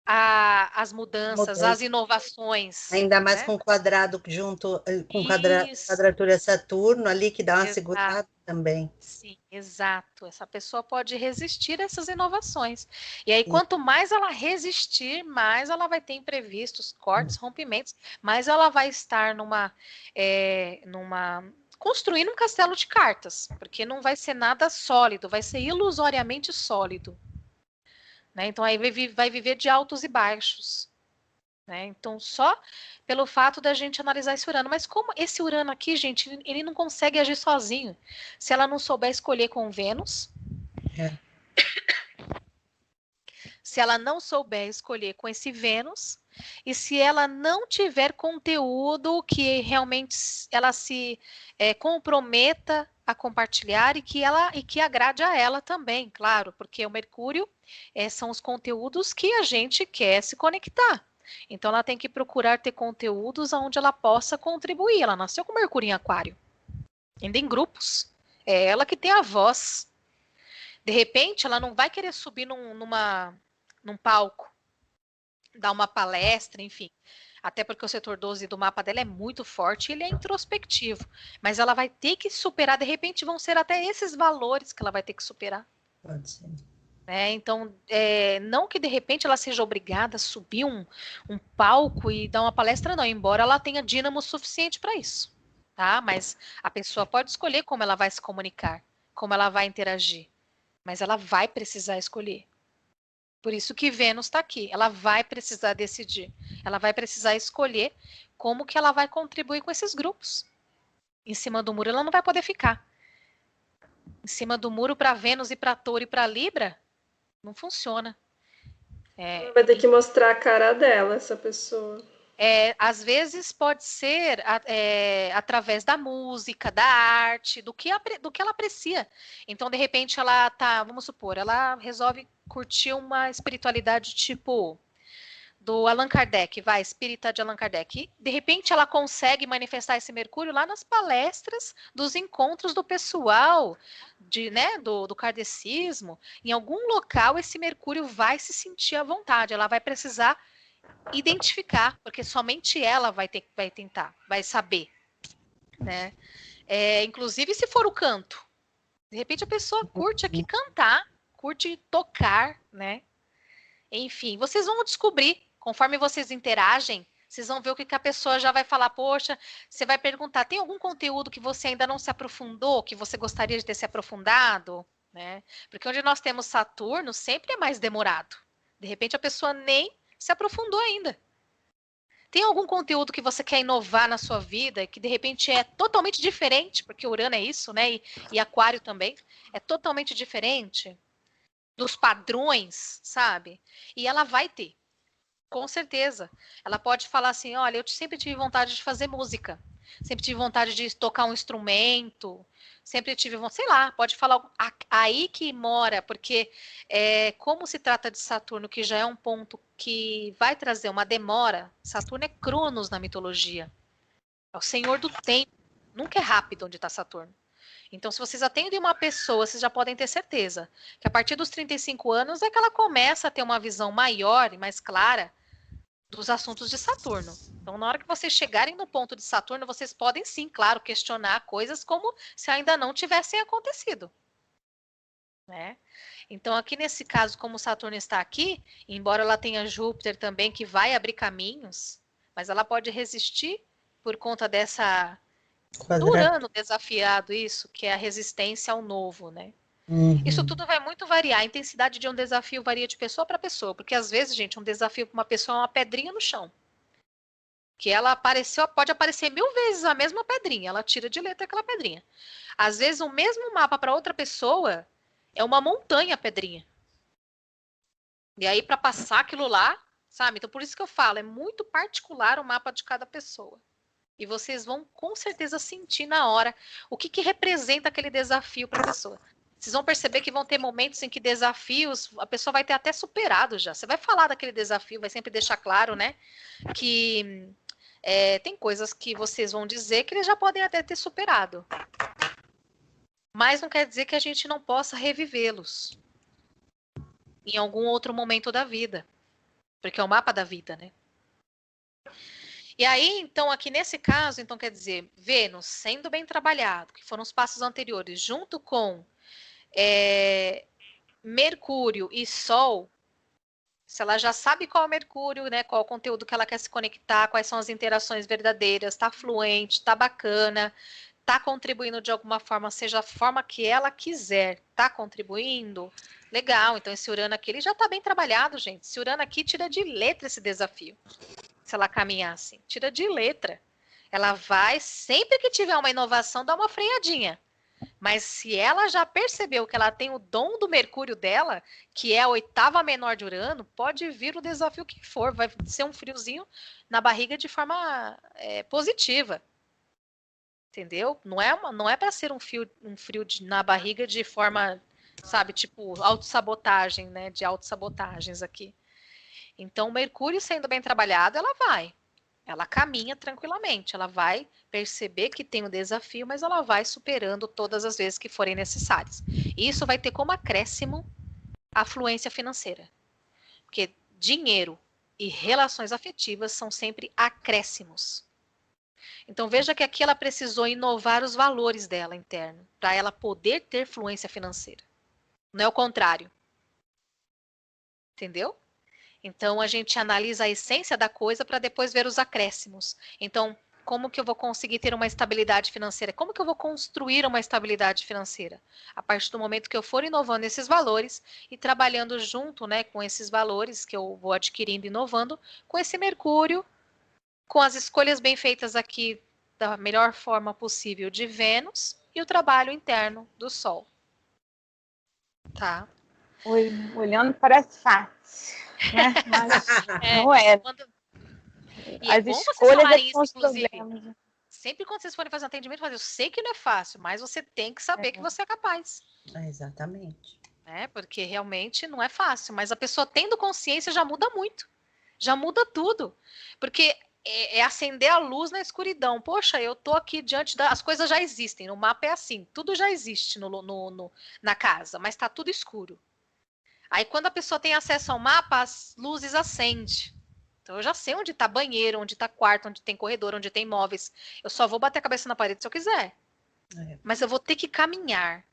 às mudanças, às inovações. Ainda mais com o quadrado junto, com quadratura Saturno ali, que dá uma segurada também. Sim, exato. Essa pessoa pode resistir a essas inovações. E aí, quanto mais ela resistir, mais ela vai ter imprevistos, cortes, rompimentos, mais ela vai estar construindo um castelo de cartas, porque não vai ser nada sólido, vai ser ilusoriamente sólido. Né? Então, aí vai viver de altos e baixos. Né? Então, só pelo fato da gente analisar esse Urano. Mas como esse Urano aqui, gente, ele não consegue agir sozinho. Se ela não souber escolher com Vênus, se ela não souber escolher com esse Vênus, e se ela não tiver conteúdo que realmente ela se comprometa a compartilhar e que agrade a ela também, claro, porque o Mercúrio são os conteúdos que a gente quer se conectar. Então ela tem que procurar ter conteúdos onde ela possa contribuir. Ela nasceu com Mercúrio em Aquário, ainda em grupos. É ela que tem a voz. De repente, ela não vai querer subir num palco, dar uma palestra, enfim. Até porque o setor 12 do mapa dela é muito forte, ele é introspectivo. Mas ela vai ter que superar, de repente vão ser até esses valores que ela vai ter que superar. Pode ser. Então, não que de repente ela seja obrigada a subir um palco e dar uma palestra, não, embora ela tenha dínamo suficiente para isso. Tá? Mas a pessoa pode escolher como ela vai se comunicar, como ela vai interagir. Mas ela vai precisar escolher. Por isso que Vênus está aqui. Ela vai precisar decidir. Ela vai precisar escolher como que ela vai contribuir com esses grupos. Em cima do muro ela não vai poder ficar. Em cima do muro para Vênus e para Touro e para Libra, não funciona. Vai ter que mostrar a cara dela, essa pessoa. Às vezes pode ser através da música, da arte, do que ela aprecia. Então, de repente, ela vamos supor, ela resolve curtir uma espiritualidade tipo do Allan Kardec, espírita de Allan Kardec. E, de repente, ela consegue manifestar esse Mercúrio lá nas palestras dos encontros do pessoal do kardecismo. Em algum local, esse Mercúrio vai se sentir à vontade, ela vai precisar identificar, porque somente ela vai tentar, vai saber, né? Inclusive se for o canto, de repente a pessoa curte aqui cantar, curte tocar, né? Enfim, vocês vão descobrir, conforme vocês interagem, vocês vão ver o que a pessoa já vai falar. Poxa, você vai perguntar, tem algum conteúdo que você ainda não se aprofundou, que você gostaria de ter se aprofundado, né? Porque onde nós temos Saturno, sempre é mais demorado. De repente a pessoa nem se aprofundou ainda. Tem algum conteúdo que você quer inovar na sua vida, que de repente é totalmente diferente, porque Urano é isso, né? E Aquário também, é totalmente diferente dos padrões, sabe? E ela vai ter, com certeza. Ela pode falar assim, olha, eu sempre tive vontade de fazer música, sempre tive vontade de tocar um instrumento, sempre tive vontade, sei lá, pode falar aí que mora, porque como se trata de Saturno, que já é um ponto que vai trazer uma demora. Saturno é Cronos na mitologia, é o senhor do tempo, nunca é rápido onde está Saturno. Então, se vocês atendem uma pessoa, vocês já podem ter certeza que a partir dos 35 anos é que ela começa a ter uma visão maior e mais clara dos assuntos de Saturno. Então, na hora que vocês chegarem no ponto de Saturno, vocês podem sim, claro, questionar coisas como se ainda não tivessem acontecido, né? Então, aqui nesse caso, como Saturno está aqui, embora ela tenha Júpiter também, que vai abrir caminhos, mas ela pode resistir por conta dessa... Urano desafiado, isso, que é a resistência ao novo, né? Isso tudo vai muito variar. A intensidade de um desafio varia de pessoa para pessoa, porque às vezes, gente, um desafio para uma pessoa é uma pedrinha no chão. Que ela apareceu, pode aparecer 1000 vezes a mesma pedrinha, ela tira de letra aquela pedrinha. Às vezes, o mesmo mapa para outra pessoa é uma montanha pedrinha. E aí, para passar aquilo lá, sabe? Então, por isso que eu falo, é muito particular o mapa de cada pessoa. E vocês vão com certeza sentir na hora o que representa aquele desafio para a pessoa. Vocês vão perceber que vão ter momentos em que desafios a pessoa vai ter até superado já. Você vai falar daquele desafio, vai sempre deixar claro, né? Que tem coisas que vocês vão dizer que eles já podem até ter superado. Mas não quer dizer que a gente não possa revivê-los em algum outro momento da vida. Porque é o mapa da vida, né? E aí, então, aqui nesse caso, então quer dizer, Vênus sendo bem trabalhado, que foram os passos anteriores, junto com Mercúrio e Sol, se ela já sabe qual é o Mercúrio, né, qual é o conteúdo que ela quer se conectar, quais são as interações verdadeiras, tá fluente, tá bacana, tá contribuindo de alguma forma, seja a forma que ela quiser, tá contribuindo, legal. Então esse Urano aqui, ele já tá bem trabalhado, gente. Esse Urano aqui tira de letra esse desafio. Se ela caminhar assim, tira de letra. Ela vai, sempre que tiver uma inovação, dar uma freadinha. Mas se ela já percebeu que ela tem o dom do Mercúrio dela, que é a 8ª menor de Urano, pode vir o desafio que for. Vai ser um friozinho na barriga de forma positiva. Entendeu? Não é para ser um frio na barriga de forma, sabe, tipo, autossabotagem, né? De autossabotagens aqui. Então, Mercúrio sendo bem trabalhado, ela caminha tranquilamente, ela vai perceber que tem um desafio, mas ela vai superando todas as vezes que forem necessárias. E isso vai ter como acréscimo a fluência financeira, porque dinheiro e relações afetivas são sempre acréscimos. Então veja que aqui ela precisou inovar os valores dela interno, para ela poder ter fluência financeira. Não é o contrário. Entendeu? Então a gente analisa a essência da coisa para depois ver os acréscimos. Então, como que eu vou conseguir ter uma estabilidade financeira? Como que eu vou construir uma estabilidade financeira? A partir do momento que eu for inovando esses valores e trabalhando junto, né, com esses valores que eu vou adquirindo e inovando, com esse Mercúrio, com as escolhas bem feitas aqui da melhor forma possível de Vênus e o trabalho interno do Sol. Tá? Olhando parece fácil, né? Mas não é. E é bom vocês falarem isso, inclusive. Problemas. Sempre quando vocês forem fazer um atendimento, eu sei que não é fácil, mas você tem que saber que você é capaz. Exatamente. Porque realmente não é fácil, mas a pessoa tendo consciência já muda muito. Já muda tudo. Porque é acender a luz na escuridão. Poxa, eu tô aqui diante das coisas já existem. No mapa é assim, tudo já existe na casa, mas tá tudo escuro. Aí quando a pessoa tem acesso ao mapa, as luzes acendem. Então eu já sei onde está banheiro, onde está quarto, onde tem corredor, onde tem móveis. Eu só vou bater a cabeça na parede se eu quiser. Mas eu vou ter que caminhar.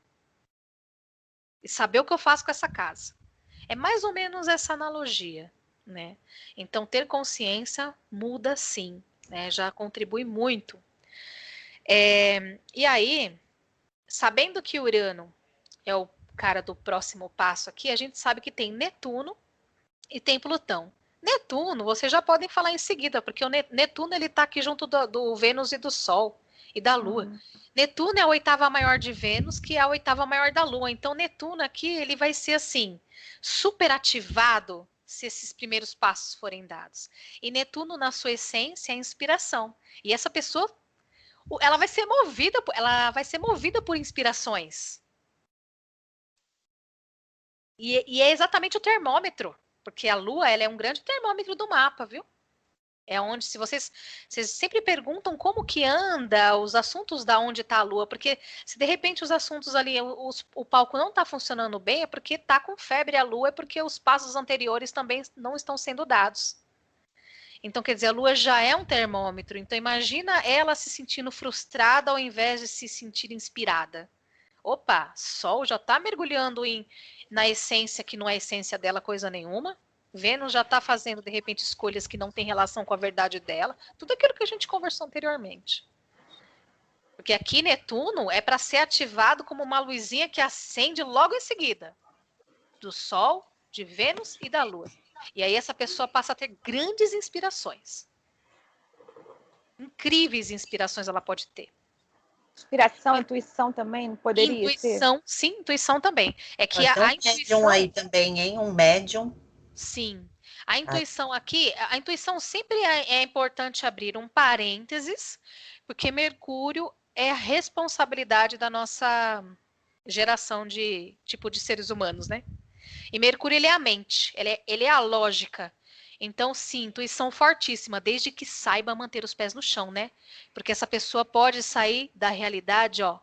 E saber o que eu faço com essa casa. É mais ou menos essa analogia, né? Então ter consciência muda sim, né? Já contribui muito. E aí, sabendo que Urano é o cara do próximo passo aqui, a gente sabe que tem Netuno e tem Plutão. Netuno, vocês já podem falar em seguida, porque o Netuno ele está aqui junto do Vênus e do Sol e da Lua. Netuno é a oitava maior de Vênus, que é a oitava maior da Lua. Então, Netuno aqui ele vai ser assim, super ativado se esses primeiros passos forem dados. E Netuno, na sua essência, é inspiração. E essa pessoa, ela vai ser movida por inspirações. E é exatamente o termômetro, porque a Lua ela é um grande termômetro do mapa, viu? É onde, se vocês sempre perguntam como que anda os assuntos da onde está a Lua, porque se de repente os assuntos ali, o palco não está funcionando bem, é porque está com febre a Lua, é porque os passos anteriores também não estão sendo dados. Então, quer dizer, a Lua já é um termômetro, então imagina ela se sentindo frustrada ao invés de se sentir inspirada. Opa, Sol já está mergulhando na essência que não é a essência dela coisa nenhuma. Vênus já está fazendo, de repente, escolhas que não têm relação com a verdade dela. Tudo aquilo que a gente conversou anteriormente. Porque aqui Netuno é para ser ativado como uma luzinha que acende logo em seguida. Do Sol, de Vênus e da Lua. E aí essa pessoa passa a ter grandes inspirações. Incríveis inspirações ela pode ter. Inspiração, intuição também não poderia intuição, ser? Sim, intuição também. É que a intuição aí também, hein? Um médium. Sim. A intuição aqui, a intuição sempre é importante abrir um parênteses, porque Mercúrio é a responsabilidade da nossa geração de seres humanos, né? E Mercúrio ele é a mente, ele é a lógica. Então, sim, intuição fortíssima, desde que saiba manter os pés no chão, né? Porque essa pessoa pode sair da realidade, ó,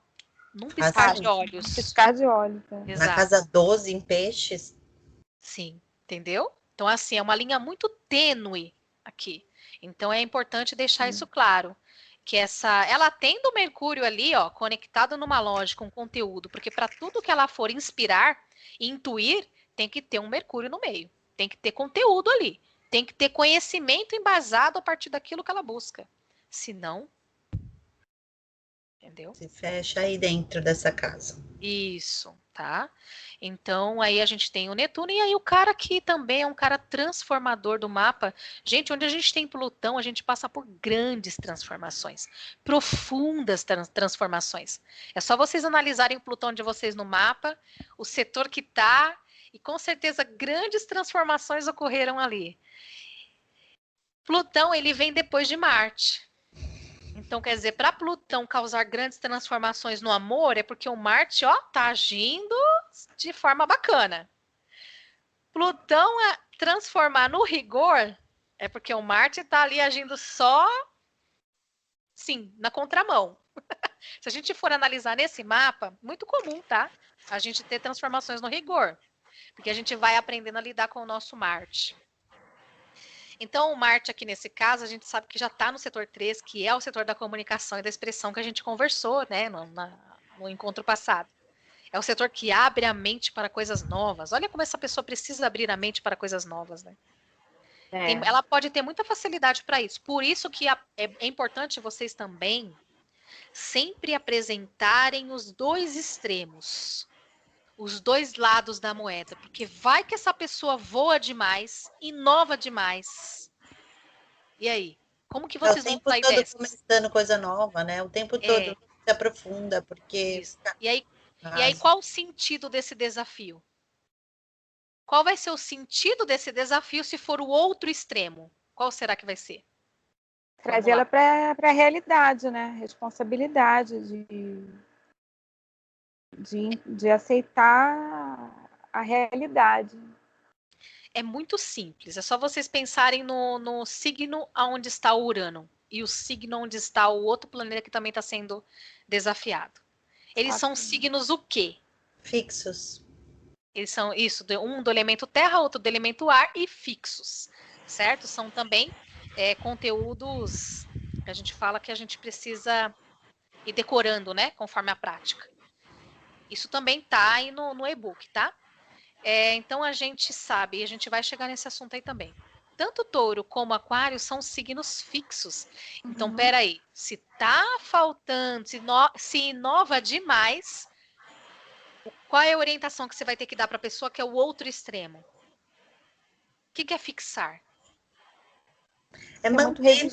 num piscar de olhos. Piscar de olhos. Na casa 12, em Peixes. Sim, entendeu? Então, assim, é uma linha muito tênue aqui. Então, é importante deixar isso claro. Que ela tendo o Mercúrio ali, ó, conectado numa lógica, um conteúdo, porque para tudo que ela for inspirar e intuir, tem que ter um Mercúrio no meio. Tem que ter conteúdo ali. Tem que ter conhecimento embasado a partir daquilo que ela busca. Senão, entendeu? Se fecha aí dentro dessa casa. Isso, tá? Então, aí a gente tem o Netuno, e aí o cara que também é um cara transformador do mapa. Gente, onde a gente tem Plutão, a gente passa por grandes transformações, profundas transformações. É só vocês analisarem o Plutão de vocês no mapa, o setor que tá, e com certeza grandes transformações ocorreram ali. Plutão, ele vem depois de Marte. Então, quer dizer, para Plutão causar grandes transformações no amor, é porque o Marte, ó, tá agindo de forma bacana. Plutão transformar no rigor, é porque o Marte está ali agindo só, sim, na contramão. Se a gente for analisar nesse mapa, muito comum, tá? A gente ter transformações no rigor, porque a gente vai aprendendo a lidar com o nosso Marte. Então, o Marte aqui nesse caso, a gente sabe que já está no setor 3, que é o setor da comunicação e da expressão que a gente conversou, né, no encontro passado. É o setor que abre a mente para coisas novas. Olha como essa pessoa precisa abrir a mente para coisas novas, né? Ela pode ter muita facilidade para isso. Por isso que é importante vocês também sempre apresentarem os dois extremos, os dois lados da moeda, porque vai que essa pessoa voa demais, inova demais. E aí? Como que vocês vão sair dessa? O tempo todo começando coisa nova, né? O tempo todo se aprofunda, porque... E aí, qual o sentido desse desafio? Qual vai ser o sentido desse desafio se for o outro extremo? Qual será que vai ser? Trazer ela para a realidade, né? Responsabilidade de aceitar a realidade. É muito simples. É só vocês pensarem no signo onde está o Urano e o signo onde está o outro planeta que também está sendo desafiado. Eles são signos o quê? Fixos. Eles são isso, um do elemento terra, outro do elemento ar e fixos, certo? São também conteúdos que a gente fala que a gente precisa ir decorando, né? Conforme a prática. Isso também tá aí no e-book, tá? Então a gente sabe, e a gente vai chegar nesse assunto aí também. Tanto touro como aquário são signos fixos. Então, peraí, se tá faltando, se inova demais, qual é a orientação que você vai ter que dar para a pessoa que é o outro extremo? O que é fixar? É manter, né?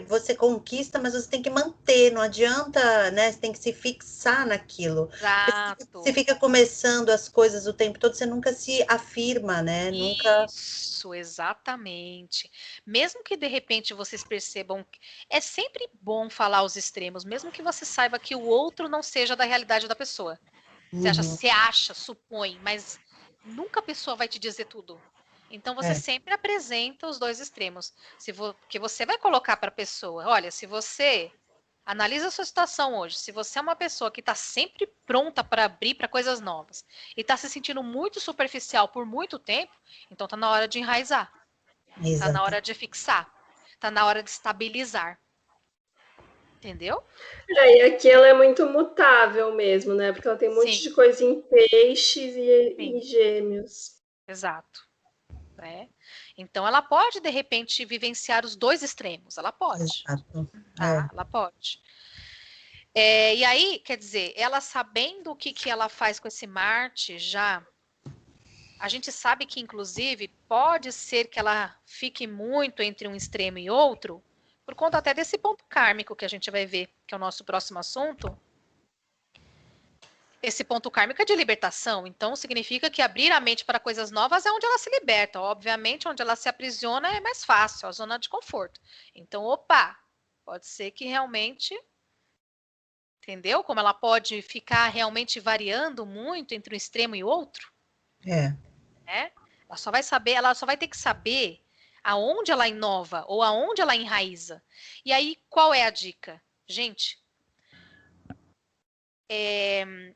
Você conquista, mas você tem que manter, não adianta, né? Você tem que se fixar naquilo. Exato. Você fica começando as coisas o tempo todo, você nunca se afirma, né? Isso, exatamente. Mesmo que de repente vocês percebam, é sempre bom falar os extremos, mesmo que você saiba que o outro não seja da realidade da pessoa. Você acha, supõe, mas nunca a pessoa vai te dizer tudo. Então você sempre apresenta os dois extremos. Que você vai colocar para a pessoa, olha, se você analisa a sua situação hoje, se você é uma pessoa que está sempre pronta para abrir para coisas novas e está se sentindo muito superficial por muito tempo, então está na hora de enraizar. Está na hora de fixar. Está na hora de estabilizar. Entendeu? E aqui ela é muito mutável mesmo, né? Porque ela tem um monte de coisa em peixes e em gêmeos. Exato. Né? Então ela pode, de repente, vivenciar os dois extremos. Ela pode. Tá? Ela pode. E aí, quer dizer, ela sabendo o que ela faz com esse Marte já, a gente sabe que, inclusive, pode ser que ela fique muito entre um extremo e outro, por conta até desse ponto kármico que a gente vai ver, que é o nosso próximo assunto. Esse ponto kármico é de libertação, então significa que abrir a mente para coisas novas é onde ela se liberta. Obviamente, onde ela se aprisiona é mais fácil, a zona de conforto. Então, pode ser que realmente, entendeu? Como ela pode ficar realmente variando muito entre um extremo e outro. Ela só vai ter que saber aonde ela inova ou aonde ela enraiza. E aí, qual é a dica? Gente,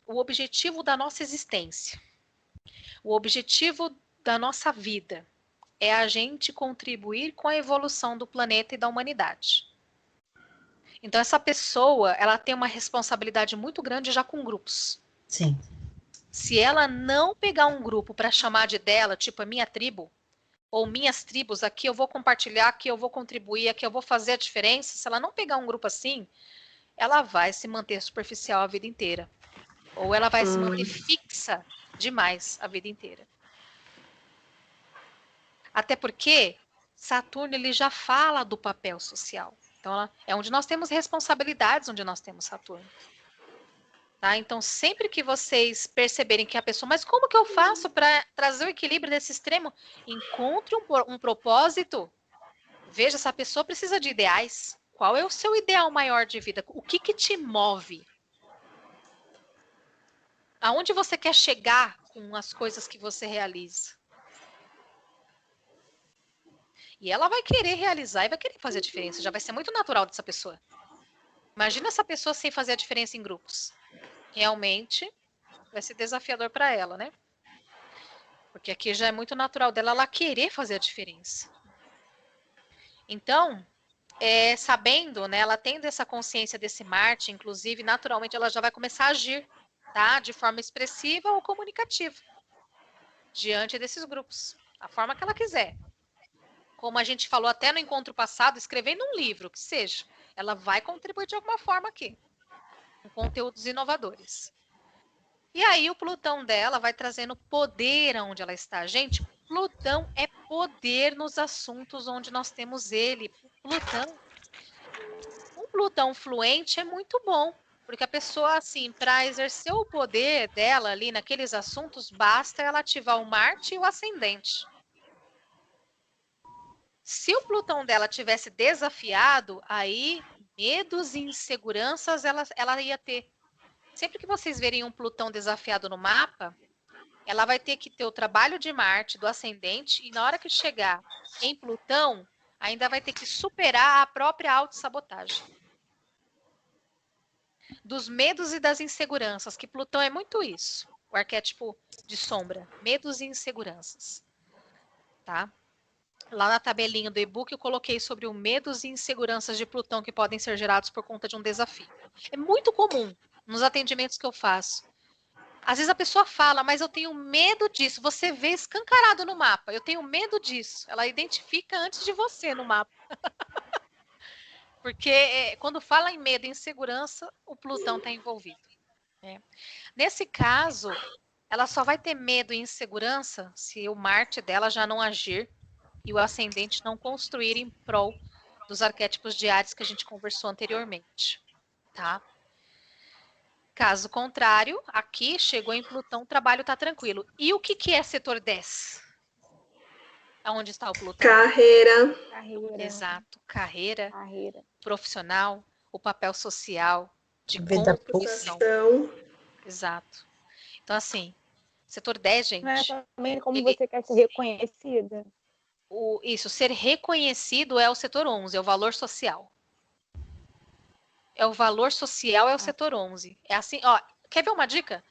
o objetivo da nossa existência, o objetivo da nossa vida é a gente contribuir com a evolução do planeta e da humanidade. Então, essa pessoa, ela tem uma responsabilidade muito grande já com grupos. Sim. Se ela não pegar um grupo para chamar de dela, tipo a minha tribo, ou minhas tribos, aqui eu vou compartilhar, aqui eu vou contribuir, aqui eu vou fazer a diferença, se ela não pegar um grupo assim, ela vai se manter superficial a vida inteira. Ou ela vai se manter fixa demais a vida inteira. Até porque Saturno ele já fala do papel social. Então, é onde nós temos responsabilidades, onde nós temos Saturno. Tá? Então, sempre que vocês perceberem que a pessoa, mas como que eu faço para trazer o equilíbrio desse extremo? Encontre um propósito. Veja, essa pessoa precisa de ideais. Qual é o seu ideal maior de vida? O que te move? Aonde você quer chegar com as coisas que você realiza? E ela vai querer realizar e vai querer fazer a diferença. Já vai ser muito natural dessa pessoa. Imagina essa pessoa sem fazer a diferença em grupos. Realmente vai ser desafiador para ela, né? Porque aqui já é muito natural dela ela querer fazer a diferença. Então, sabendo, né, ela tendo essa consciência desse Marte, inclusive, naturalmente ela já vai começar a agir, tá? De forma expressiva ou comunicativa diante desses grupos, a forma que ela quiser. Como a gente falou até no encontro passado, escrevendo um livro, que seja, ela vai contribuir de alguma forma aqui, com conteúdos inovadores. E aí o Plutão dela vai trazendo poder aonde ela está. Gente, Plutão é poder nos assuntos onde nós temos ele. Um Plutão fluente é muito bom, porque a pessoa, assim, para exercer o poder dela ali naqueles assuntos, basta ela ativar o Marte e o ascendente. Se o Plutão dela tivesse desafiado, aí medos e inseguranças ela ia ter. Sempre que vocês verem um Plutão desafiado no mapa, ela vai ter que ter o trabalho de Marte, do ascendente, e na hora que chegar em Plutão, ainda vai ter que superar a própria autossabotagem. Dos medos e das inseguranças, que Plutão é muito isso. O arquétipo de sombra, medos e inseguranças. Tá? Lá na tabelinha do e-book eu coloquei sobre os medos e inseguranças de Plutão que podem ser gerados por conta de um desafio. É muito comum nos atendimentos que eu faço. Às vezes a pessoa fala, mas eu tenho medo disso. Você vê escancarado no mapa. Eu tenho medo disso. Ela identifica antes de você no mapa. Porque quando fala em medo e insegurança, o Plutão está envolvido. Né? Nesse caso, ela só vai ter medo e insegurança se o Marte dela já não agir e o ascendente não construir em prol dos arquétipos de Áries que a gente conversou anteriormente. Tá? Caso contrário, aqui chegou em Plutão, o trabalho está tranquilo. E o que é setor 10? Aonde está o Plutão? Carreira. Exato. Carreira. Profissional, o papel social, de vida contribuição. Exato. Então, assim, setor 10, gente. Não é também como você quer ser reconhecida? Isso, ser reconhecido é o setor 11, é o valor social. É o valor social, é o setor 11. É assim, ó, quer ver uma dica?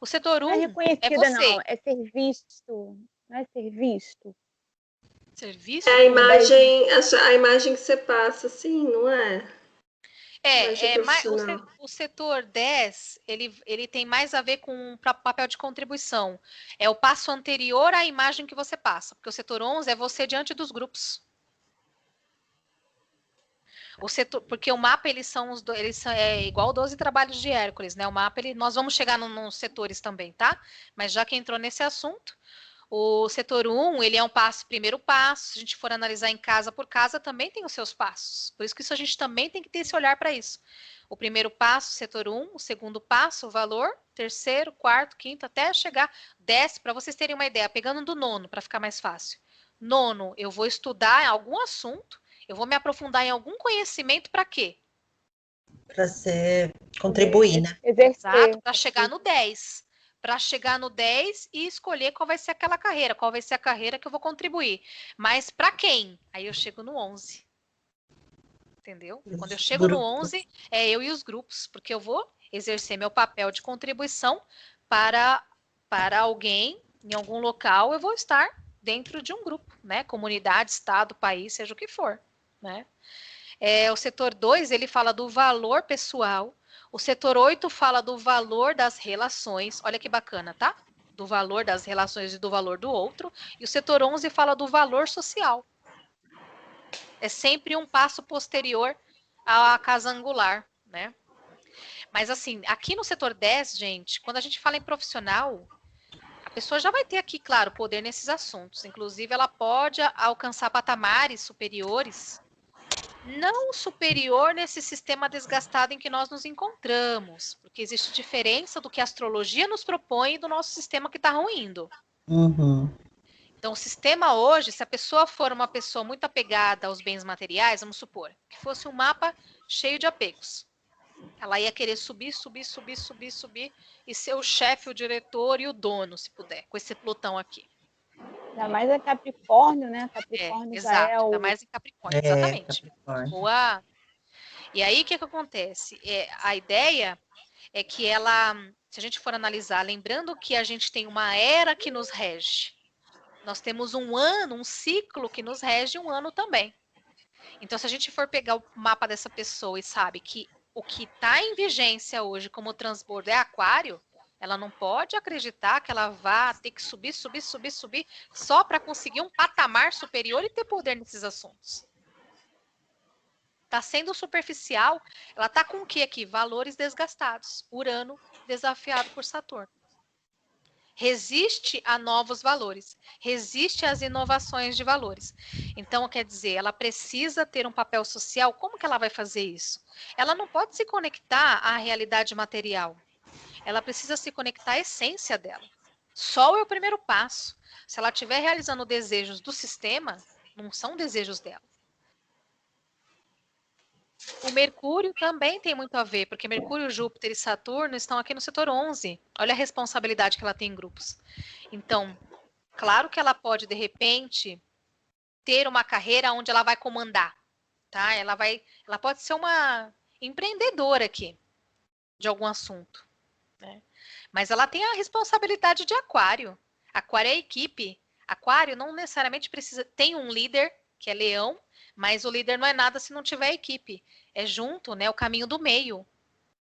O setor 1 não é reconhecida, é você. Não, é ser visto. Não é ser visto. Ser visto? É a imagem que você passa, sim, não é? O setor 10, ele tem mais a ver com o papel de contribuição. É o passo anterior à imagem que você passa, porque o setor 11 é você diante dos grupos. Porque o mapa, eles são igual 12 trabalhos de Hércules, né? O mapa, nós vamos chegar nos setores também, tá? Mas já que entrou nesse assunto, o setor 1, ele é um primeiro passo. Se a gente for analisar em casa por casa, também tem os seus passos. Por isso que a gente também tem que ter esse olhar para isso. O primeiro passo, setor 1, o segundo passo, o valor, terceiro, quarto, quinto, até chegar 10, para vocês terem uma ideia, pegando do nono, para ficar mais fácil. Nono, eu vou estudar algum assunto, eu vou me aprofundar em algum conhecimento para quê? Para contribuir, né? Exato, para chegar no 10. Para chegar no 10 e escolher qual vai ser aquela carreira, qual vai ser a carreira que eu vou contribuir. Mas para quem? Aí eu chego no 11. Entendeu? Quando eu chego no 11, é eu e os grupos, porque eu vou exercer meu papel de contribuição para alguém, em algum local, eu vou estar dentro de um grupo, né? Comunidade, estado, país, seja o que for, né? O setor 2, ele fala do valor pessoal. O setor 8 fala do valor das relações. Olha que bacana, tá? Do valor das relações e do valor do outro. E o setor 11 fala do valor social. É sempre um passo posterior à casa angular, né? Mas assim, aqui no setor 10, gente, quando a gente fala em profissional, a pessoa já vai ter aqui, claro, poder nesses assuntos. Inclusive, ela pode alcançar patamares superiores, não superior nesse sistema desgastado em que nós nos encontramos, porque existe diferença do que a astrologia nos propõe e do nosso sistema que está ruindo. Uhum. Então, o sistema hoje, se a pessoa for uma pessoa muito apegada aos bens materiais, vamos supor, que fosse um mapa cheio de apegos. Ela ia querer subir e ser o chefe, o diretor e o dono, se puder, com esse Plutão aqui. Ainda mais em Capricórnio, né? Capricórnio já exato, é ainda o... mais em Capricórnio, exatamente. Capricórnio. Boa. E aí, o que acontece? A ideia é que ela, se a gente for analisar, lembrando que a gente tem uma era que nos rege, nós temos um ano, um ciclo que nos rege um ano também. Então, se a gente for pegar o mapa dessa pessoa e sabe que o que está em vigência hoje como transbordo é aquário, ela não pode acreditar que ela vá ter que subir só para conseguir um patamar superior e ter poder nesses assuntos. Está sendo superficial, ela está com o que aqui? Valores desgastados. Urano desafiado por Saturno. Resiste a novos valores, resiste às inovações de valores. Então, quer dizer, ela precisa ter um papel social. Como que ela vai fazer isso? Ela não pode se conectar à realidade material. Ela precisa se conectar à essência dela. Sol é o primeiro passo. Se ela estiver realizando desejos do sistema, não são desejos dela. O Mercúrio também tem muito a ver, porque Mercúrio, Júpiter e Saturno estão aqui no setor 11. Olha a responsabilidade que ela tem em grupos. Então, claro que ela pode, de repente, ter uma carreira onde ela vai comandar, tá? Ela pode ser uma empreendedora aqui, de algum assunto, né? Mas ela tem a responsabilidade de Aquário. Aquário é equipe. Aquário não necessariamente precisa... Tem um líder, que é Leão, mas o líder não é nada se não tiver equipe. É junto, né? O caminho do meio.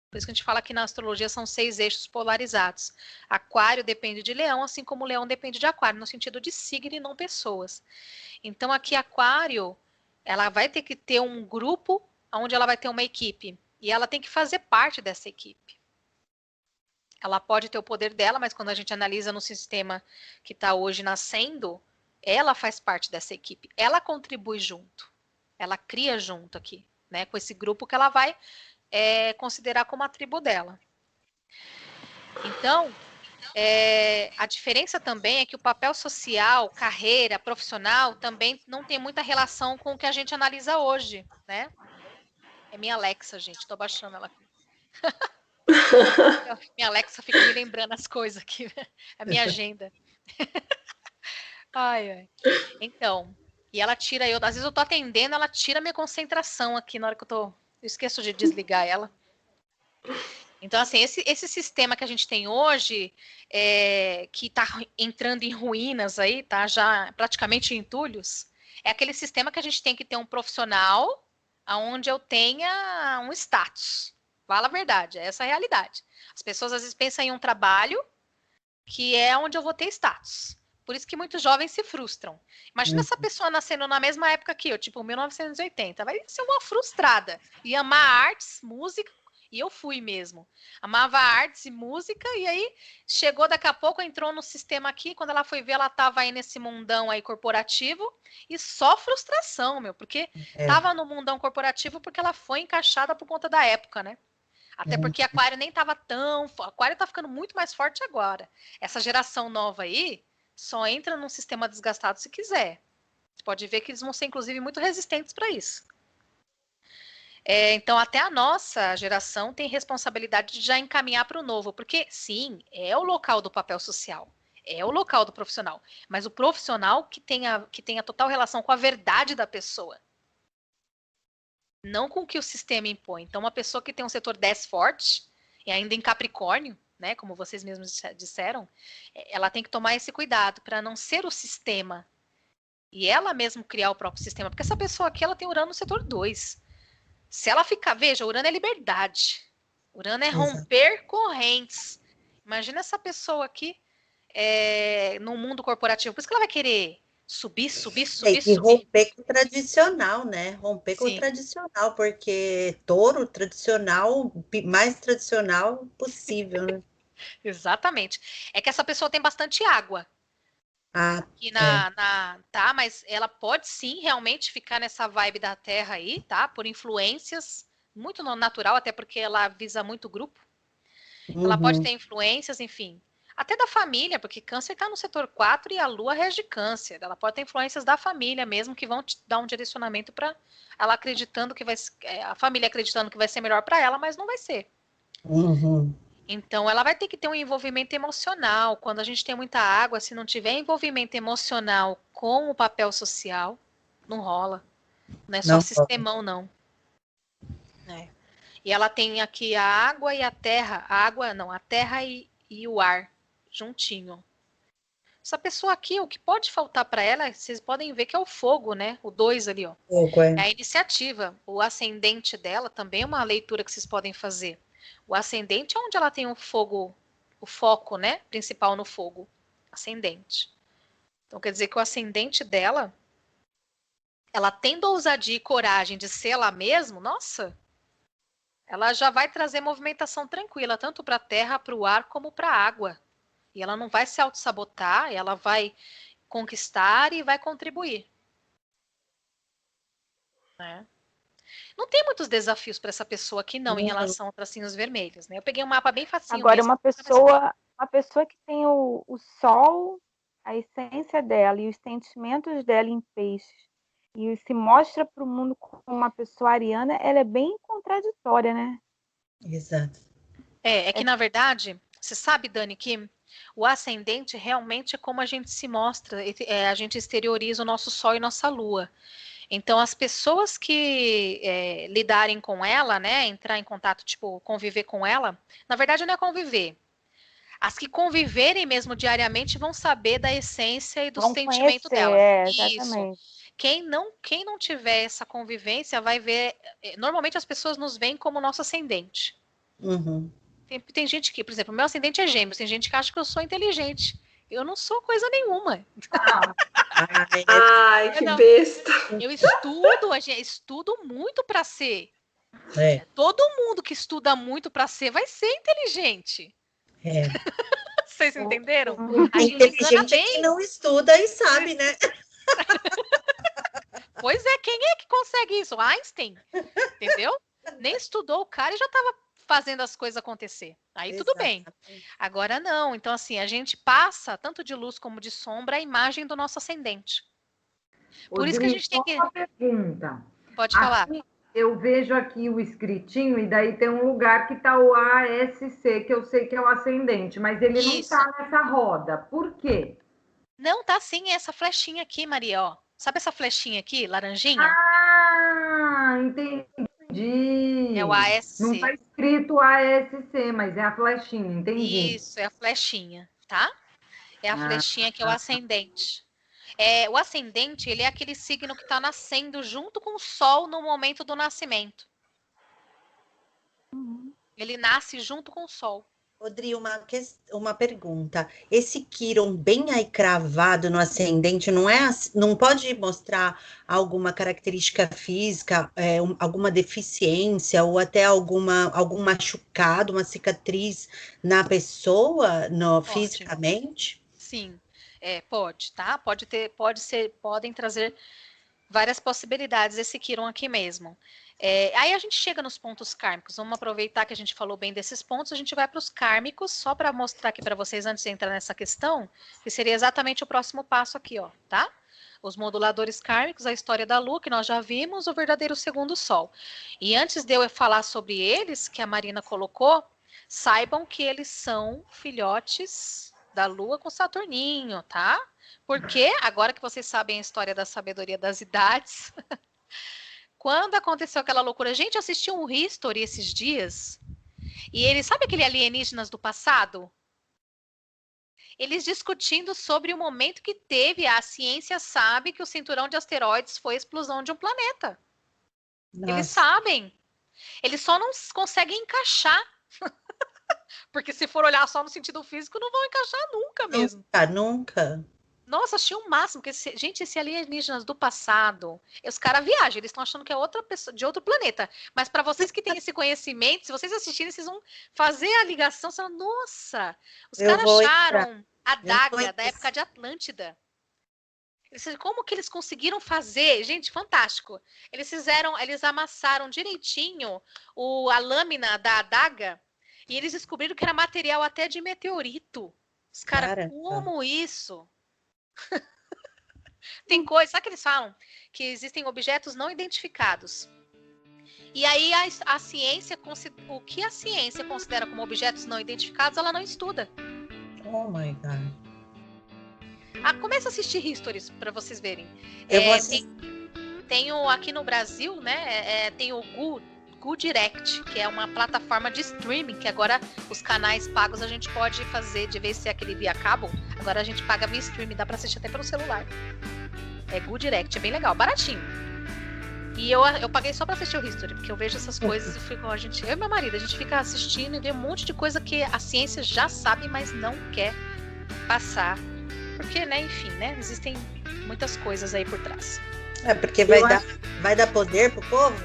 Por isso que a gente fala que na astrologia são 6 eixos polarizados. Aquário depende de Leão, assim como Leão depende de Aquário, no sentido de signo e não pessoas. Então, aqui, Aquário, ela vai ter que ter um grupo onde ela vai ter uma equipe. E ela tem que fazer parte dessa equipe. Ela pode ter o poder dela, mas quando a gente analisa no sistema que está hoje nascendo, ela faz parte dessa equipe. Ela contribui junto. Ela cria junto aqui, né? Com esse grupo que ela vai considerar como a tribo dela. Então, a diferença também é que o papel social, carreira, profissional, também não tem muita relação com o que a gente analisa hoje, né? É minha Alexa, gente. Estou baixando ela aqui. Minha Alexa fica me lembrando as coisas aqui, a minha agenda. Ai. Então, e ela tira às vezes eu tô atendendo, ela tira minha concentração aqui na hora que eu esqueço de desligar ela. Então, assim, esse sistema que a gente tem hoje, que tá entrando em ruínas aí, tá já praticamente em entulhos, é aquele sistema que a gente tem que ter um profissional onde eu tenha um status. Fala a verdade, essa é a realidade. As pessoas às vezes pensam em um trabalho que é onde eu vou ter status. Por isso que muitos jovens se frustram. Imagina essa pessoa nascendo na mesma época que eu, tipo 1980. Vai ser uma frustrada. Ia amar artes, música, e eu fui mesmo. Amava artes e música, e aí chegou daqui a pouco, entrou no sistema aqui, quando ela foi ver, ela estava aí nesse mundão aí corporativo, e só frustração, porque estava no mundão corporativo porque ela foi encaixada por conta da época, né? Até porque Aquário nem estava tão... Aquário está ficando muito mais forte agora. Essa geração nova aí só entra num sistema desgastado se quiser. Você pode ver que eles vão ser, inclusive, muito resistentes para isso. Então, até a nossa geração tem responsabilidade de já encaminhar para o novo. Porque, sim, é o local do papel social. É o local do profissional. Mas o profissional que tenha total relação com a verdade da pessoa. Não com o que o sistema impõe. Então, uma pessoa que tem um setor 10 forte, e ainda em Capricórnio, né, como vocês mesmos disseram, ela tem que tomar esse cuidado para não ser o sistema. E ela mesmo criar o próprio sistema. Porque essa pessoa aqui, ela tem Urano no setor 2. Se ela ficar... Veja, Urano é liberdade. Urano é romper correntes. Imagina essa pessoa aqui no mundo corporativo. Por isso que ela vai querer subir. E romper com o tradicional, né? Romper com o tradicional, porque touro tradicional, mais tradicional possível, né? Exatamente. É que essa pessoa tem bastante água. Aqui tá, mas ela pode sim realmente ficar nessa vibe da Terra aí, tá? Por influências, muito natural, até porque ela visa muito grupo. Ela pode ter influências, enfim. Até da família, porque Câncer está no setor 4 e a Lua rege Câncer. Ela pode ter influências da família mesmo, que vão te dar um direcionamento para ela acreditando que vai... a família acreditando que vai ser melhor para ela, mas não vai ser. Então, ela vai ter que ter um envolvimento emocional. Quando a gente tem muita água, se não tiver envolvimento emocional com o papel social, não rola. Não é só Não. sistemão, não. É. E ela tem aqui a água e a terra. A água, não, a terra e o ar juntinho. Essa pessoa aqui, o que pode faltar para ela, vocês podem ver que é o fogo, né? O 2 ali, ó. Pouco, É a iniciativa. O ascendente dela também é uma leitura que vocês podem fazer. O ascendente é onde ela tem o fogo, o foco, né? Principal no fogo. Ascendente. Então quer dizer que o ascendente dela, ela tendo ousadia e coragem de ser ela mesma, nossa, ela já vai trazer movimentação tranquila, tanto para a terra, para o ar, como para a água. E ela não vai se auto-sabotar, ela vai conquistar e vai contribuir. Né? Não tem muitos desafios para essa pessoa aqui, não, em relação a tracinhos vermelhos. Né? Eu peguei um mapa bem facinho. Agora, mesmo, uma pessoa que tem o sol, a essência dela e os sentimentos dela em peixes, e se mostra para o mundo como uma pessoa ariana, ela é bem contraditória, né? Exato. É que, na verdade, você sabe, Dani, que o ascendente realmente é como a gente se mostra, a gente exterioriza o nosso sol e nossa lua. Então, as pessoas que lidarem com ela, né, entrar em contato, tipo, conviver com ela, na verdade não é conviver. As que conviverem mesmo diariamente vão saber da essência e do sentimento dela. Exatamente. Isso. Quem não tiver essa convivência vai ver. Normalmente as pessoas nos veem como nosso ascendente. Uhum. Tem gente que, por exemplo, meu ascendente é Gêmeos, tem gente que acha que eu sou inteligente. Eu não sou coisa nenhuma. Ai, que besta. Eu estudo muito para ser. Todo mundo que estuda muito para ser vai ser inteligente. Vocês entenderam? A inteligente é quem não estuda e sabe, né? Pois é, quem é que consegue isso? Einstein, entendeu? Nem estudou o cara e já estava fazendo as coisas acontecer. Aí tudo bem. Agora não. Então, assim, a gente passa, tanto de luz como de sombra, a imagem do nosso ascendente. Por isso que a gente tem que... Uma pergunta. Pode falar. Aqui, eu vejo aqui o escritinho e daí tem um lugar que está o ASC, que eu sei que é o ascendente, mas ele não está nessa roda. Por quê? Não, tá sim, essa flechinha aqui, Maria, ó. Sabe essa flechinha aqui, laranjinha? Ah, entendi. É o ASC. Não está escrito ASC, mas é a flechinha, entendi. Isso, é a flechinha, tá? É a flechinha que é o ascendente. O ascendente, ele é aquele signo que está nascendo junto com o Sol no momento do nascimento. Ele nasce junto com o Sol. Rodri, uma pergunta. Esse Quiron bem aí cravado no ascendente, não pode mostrar alguma característica física, alguma deficiência ou até algum machucado, uma cicatriz na pessoa, fisicamente? Sim, pode, tá? Podem trazer várias possibilidades esse Quiron aqui mesmo. Aí a gente chega nos pontos kármicos. Vamos aproveitar que a gente falou bem desses pontos, a gente vai para os kármicos, só para mostrar aqui para vocês, antes de entrar nessa questão, que seria exatamente o próximo passo aqui, ó, tá? Os moduladores kármicos, a história da Lua, que nós já vimos, o verdadeiro segundo Sol. E antes de eu falar sobre eles, que a Marina colocou, saibam que eles são filhotes da Lua com Saturninho, tá? Porque, agora que vocês sabem a história da sabedoria das idades... Quando aconteceu aquela loucura, gente, eu assisti um History esses dias, e eles, sabe aquele alienígenas do passado? Eles discutindo sobre o momento que teve, a ciência sabe que o cinturão de asteroides foi a explosão de um planeta. Nossa. Eles sabem. Eles só não conseguem encaixar. Porque se for olhar só no sentido físico, não vão encaixar nunca mesmo. Nunca. Nossa, achei o máximo, porque, gente, esse alienígenas do passado, os caras viajam, eles estão achando que é outra pessoa, de outro planeta. Mas para vocês que têm esse conhecimento, se vocês assistirem, vocês vão fazer a ligação, você fala, nossa, os caras acharam a daga da época de Atlântida. Como que eles conseguiram fazer? Gente, fantástico. Eles amassaram direitinho a lâmina da adaga e eles descobriram que era material até de meteorito. Os caras, como isso? Tem coisa, sabe que eles falam? Que existem objetos não identificados. E aí a ciência, o que a ciência considera como objetos não identificados, ela não estuda. Oh my God. Começa a assistir Histories para vocês verem. Eu vou assistir. Tem aqui no Brasil, né? Tem o Gu Direct, que é uma plataforma de streaming, que agora os canais pagos a gente pode fazer, de vez ser aquele via cabo, agora a gente paga via streaming, dá para assistir até pelo celular. É Gu Direct, é bem legal, baratinho. E eu paguei só pra assistir o History, porque eu vejo essas coisas e fico, eu e meu marido, a gente fica assistindo e vê um monte de coisa que a ciência já sabe, mas não quer passar. Porque, né, enfim, né, existem muitas coisas aí por trás. Porque vai dar poder pro povo?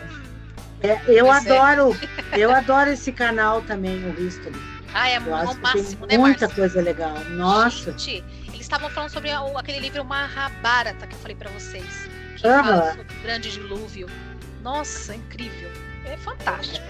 Eu adoro esse canal também, o History. É o máximo, né, muita coisa legal. Nossa. Gente, eles estavam falando sobre aquele livro Mahabharata que eu falei pra vocês. Que fala sobre o grande dilúvio. Nossa, incrível. É fantástico.